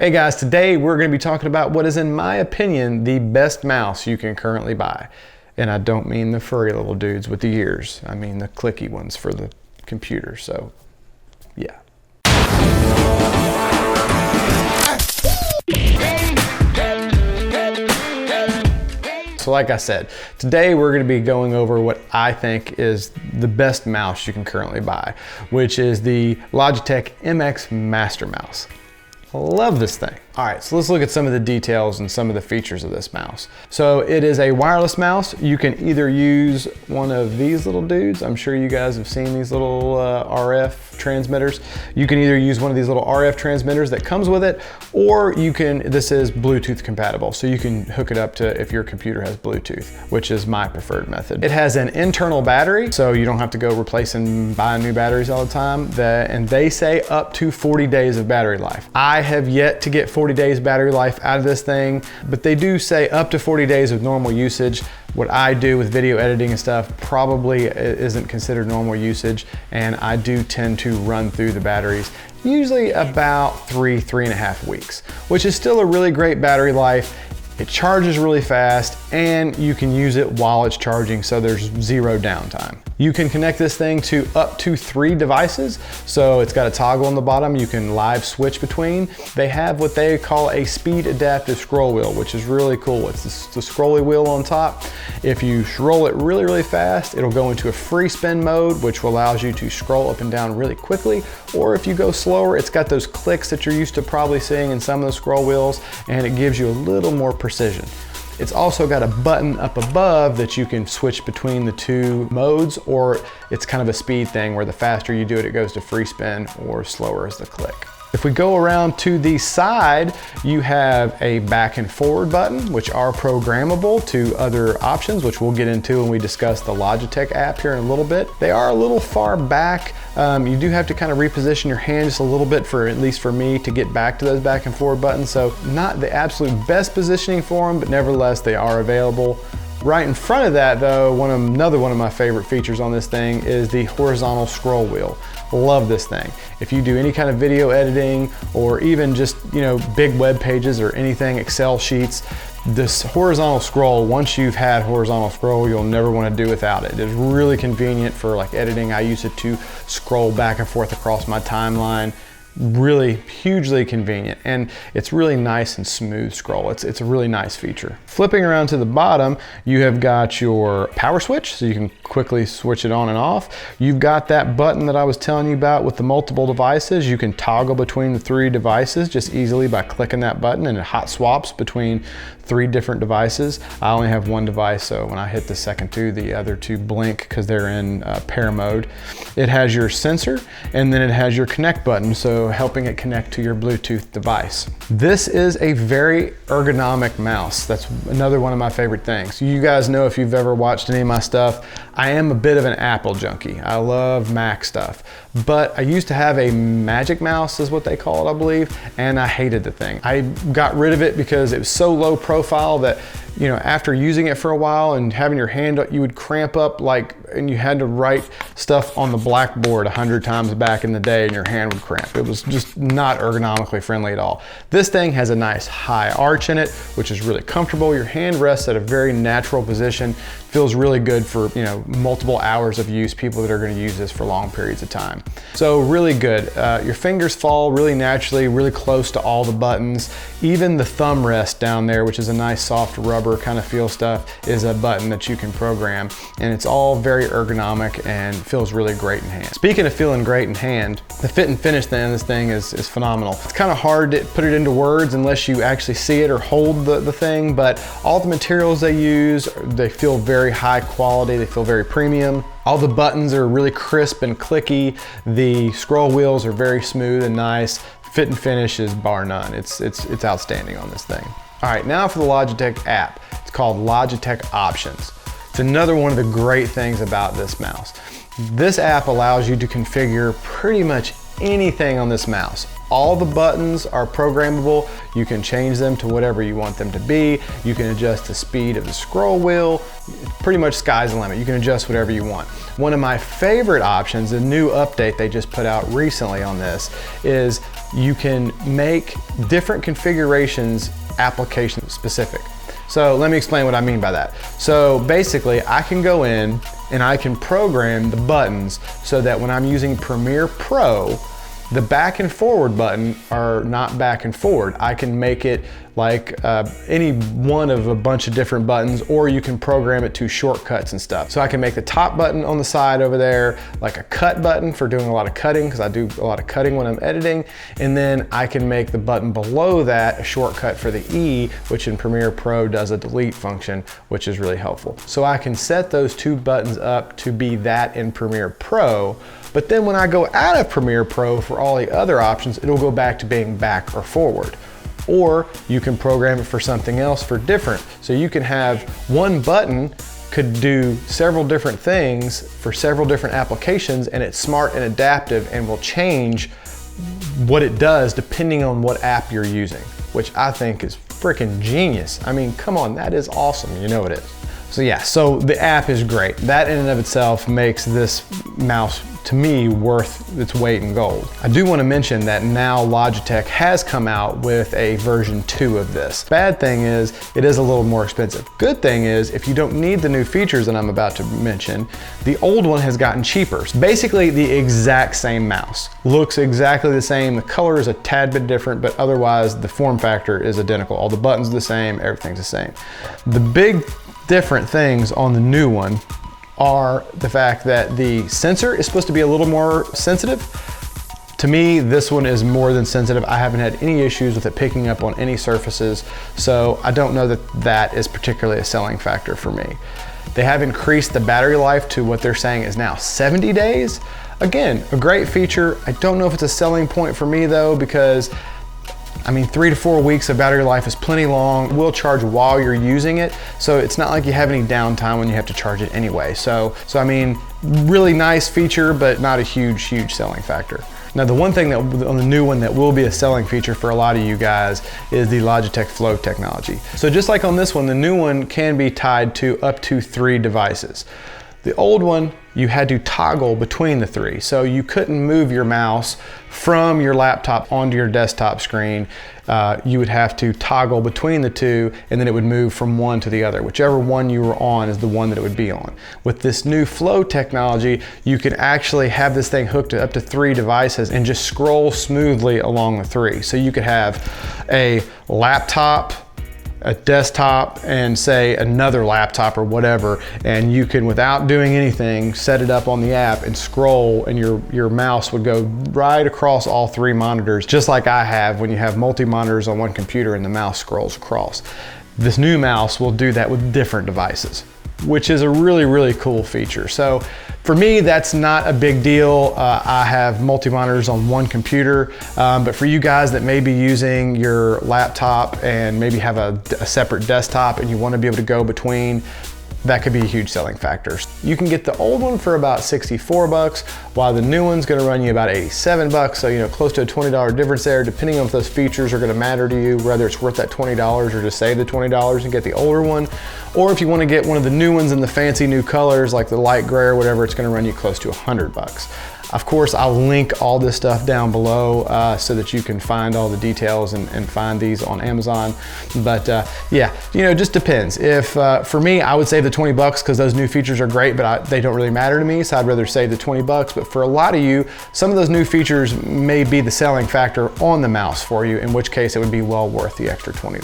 Hey guys, today we're going to be talking about what is, in my opinion, the best mouse you can currently buy. And I don't mean the furry little dudes with the ears. I mean the clicky ones for the computer. So, yeah. So like I said, today we're going to be going over what I think is the best mouse you can currently buy, which is the Logitech MX Master Mouse. I love this thing. All right, so let's look at some of the details and some of the features of this mouse. So it is a wireless mouse. You can either use one of these little dudes. I'm sure you guys have seen these little RF transmitters. You can either use one of these little RF transmitters that comes with it, or you can, this is Bluetooth compatible. So you can hook it up to if your computer has Bluetooth, which is my preferred method. It has an internal battery, so you don't have to go replace and buy new batteries all the time. And they say up to 40 days of battery life. I have yet to get 40 days battery life out of this thing, but they do say up to 40 days of normal usage. What I do with video editing and stuff probably isn't considered normal usage, and I do tend to run through the batteries usually about 3.5 weeks, which is still a really great battery life. It charges really fast, and you can use it while it's charging, so there's zero downtime. You can connect this thing to up to 3 devices. So it's got a toggle on the bottom you can live switch between. They have what they call a speed adaptive scroll wheel, which is really cool. It's the scrolly wheel on top. If you roll it really, really fast, it'll go into a free spin mode, which allows you to scroll up and down really quickly. Or if you go slower, it's got those clicks that you're used to probably seeing in some of the scroll wheels, and it gives you a little more precision. It's also got a button up above that you can switch between the 2 modes, or it's kind of a speed thing where the faster you do it, it goes to free spin, or slower is the click. If we go around to the side, you have a back and forward button, which are programmable to other options, which we'll get into when we discuss the Logitech app here in a little bit. They are a little far back. You do have to kind of reposition your hand just a little bit, for at least for me, to get back to those back and forward buttons. So not the absolute best positioning for them, but nevertheless, they are available. Right in front of that though, another one of my favorite features on this thing is the horizontal scroll wheel. Love this thing. If you do any kind of video editing, or even just, big web pages or anything, Excel sheets, this horizontal scroll, once you've had horizontal scroll, you'll never want to do without it. It's really convenient for like editing. I use it to scroll back and forth across my timeline. Really hugely convenient, and it's really nice and smooth scroll. It's a really nice feature. Flipping around to the bottom, you have got your power switch, so you can quickly switch it on and off. You've got that button that I was telling you about with the multiple devices. You can toggle between the 3 devices just easily by clicking that button, and it hot swaps between 3 different devices. I only have 1 device, so when I hit the second 2, the other 2 blink because they're in pair mode. It has your sensor, and then it has your connect button, so helping it connect to your Bluetooth device. This is a very ergonomic mouse. That's another one of my favorite things. You guys know, if you've ever watched any of my stuff, I am a bit of an Apple junkie. I love Mac stuff, but I used to have a Magic Mouse, is what they call it, I believe, and I hated the thing. I got rid of it because it was so low profile that, after using it for a while and having your hand, you would cramp up and you had to write stuff on the blackboard 100 times back in the day, and your hand would cramp. It was just not ergonomically friendly at all. This thing has a nice high arch in it, which is really comfortable. Your hand rests at a very natural position. Feels really good for, multiple hours of use, people that are going to use this for long periods of time. So really good. Your fingers fall really naturally, really close to all the buttons. Even the thumb rest down there, which is a nice soft rubber kind of feel stuff, is a button that you can program, and it's all very ergonomic and feels really great in hand. Speaking of feeling great in hand, the fit and finish then this thing is phenomenal. It's kind of hard to put it into words unless you actually see it or hold the thing, but all the materials they use, they feel very high quality, they feel very premium. All the buttons are really crisp and clicky. The scroll wheels are very smooth and nice. Fit and finish is bar none. It's outstanding on this thing. All right, now for the Logitech app. It's called Logitech Options. It's another one of the great things about this mouse. This app allows you to configure pretty much anything on this mouse. All the buttons are programmable. You can change them to whatever you want them to be. You can adjust the speed of the scroll wheel. Pretty much sky's the limit. You can adjust whatever you want. One of my favorite options, a new update they just put out recently on this, is you can make different configurations application specific. So let me explain what I mean by that. So basically I can go in and I can program the buttons so that when I'm using Premiere Pro, the back and forward button are not back and forward. I can make it like any one of a bunch of different buttons, or you can program it to shortcuts and stuff. So I can make the top button on the side over there like a cut button for doing a lot of cutting, because I do a lot of cutting when I'm editing. And then I can make the button below that a shortcut for the E, which in Premiere Pro does a delete function, which is really helpful. So I can set those two buttons up to be that in Premiere Pro. But then when I go out of Premiere Pro for all the other options, it'll go back to being back or forward. Or you can program it for something else for different. So you can have one button could do several different things for several different applications, and it's smart and adaptive and will change what it does depending on what app you're using, which I think is freaking genius. I mean, come on, that is awesome. You know it is. So yeah, so the app is great. That in and of itself makes this mouse, to me, worth its weight in gold. I do want to mention that now Logitech has come out with a version 2 of this. Bad thing is, it is a little more expensive. Good thing is, if you don't need the new features that I'm about to mention, the old one has gotten cheaper. It's basically the exact same mouse. Looks exactly the same, the color is a tad bit different, but otherwise the form factor is identical. All the buttons are the same, everything's the same. The big different things on the new one are the fact that the sensor is supposed to be a little more sensitive. To me, this one is more than sensitive. I haven't had any issues with it picking up on any surfaces, so I don't know that that is particularly a selling factor for me. They have increased the battery life to what they're saying is now 70 days. Again, a great feature. I don't know if it's a selling point for me though, because I mean, 3 to 4 weeks of battery life is plenty long. It will charge while you're using it, so it's not like you have any downtime when you have to charge it anyway. So I mean, really nice feature, but not a huge selling factor. Now, the one thing that on the new one that will be a selling feature for a lot of you guys is the Logitech Flow technology. So just like on this one, the new one can be tied to up to 3 devices. The old one, you had to toggle between the 3. So you couldn't move your mouse from your laptop onto your desktop screen. You would have to toggle between the 2, and then it would move from one to the other. Whichever one you were on is the one that it would be on. With this new Flow technology, you can actually have this thing hooked to up to 3 devices and just scroll smoothly along the 3. So you could have a laptop, a desktop, and say another laptop or whatever, and you can, without doing anything, set it up on the app and scroll, and your mouse would go right across all 3 monitors, just like I have when you have multi-monitors on one computer and the mouse scrolls across. This new mouse will do that with different devices, which is a really cool feature. So for me, that's not a big deal. I have multi-monitors on one computer, but for you guys that may be using your laptop and maybe have a separate desktop and you want to be able to go between, that could be a huge selling factor. You can get the old one for about 64 bucks, while the new one's gonna run you about 87 bucks. So, you know, close to a $20 difference there, depending on if those features are gonna matter to you, whether it's worth that $20 or just save the $20 and get the older one. Or if you wanna get one of the new ones in the fancy new colors, like the light gray or whatever, it's gonna run you close to 100 bucks. Of course, I'll link all this stuff down below so that you can find all the details and find these on Amazon. But yeah, you know, it just depends. If for me, I would save the 20 bucks because those new features are great, but they don't really matter to me, so I'd rather save the 20 bucks. But for a lot of you, some of those new features may be the selling factor on the mouse for you, in which case it would be well worth the extra $20.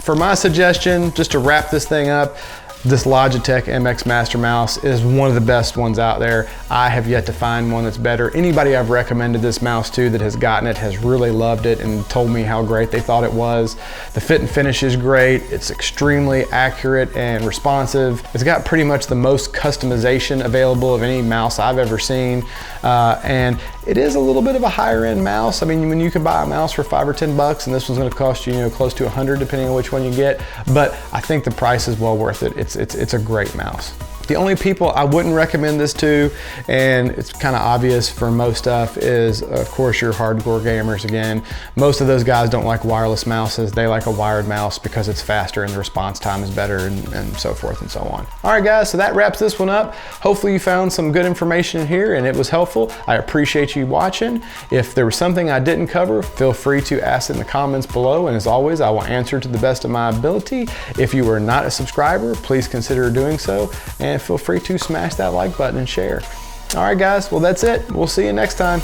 For my suggestion, just to wrap this thing up, this Logitech MX Master Mouse is one of the best ones out there. I have yet to find one that's better. Anybody I've recommended this mouse to that has gotten it has really loved it and told me how great they thought it was. The fit and finish is great. It's extremely accurate and responsive. It's got pretty much the most customization available of any mouse I've ever seen. And it is a little bit of a higher end mouse. I mean, when you can buy a mouse for 5 or 10 bucks, and this one's gonna cost you, you know, close to 100 depending on which one you get, but I think the price is well worth it. It's a great mouse. The only people I wouldn't recommend this to, and it's kind of obvious for most stuff, is of course your hardcore gamers. Again, most of those guys don't like wireless mouses. They like a wired mouse because it's faster and the response time is better, and so forth and so on. All right guys, so that wraps this one up. Hopefully you found some good information in here and it was helpful. I appreciate you watching. If there was something I didn't cover, feel free to ask in the comments below, and as always, I will answer to the best of my ability. If you are not a subscriber, please consider doing so, and feel free to smash that like button and share. All right guys, well that's it. We'll see you next time.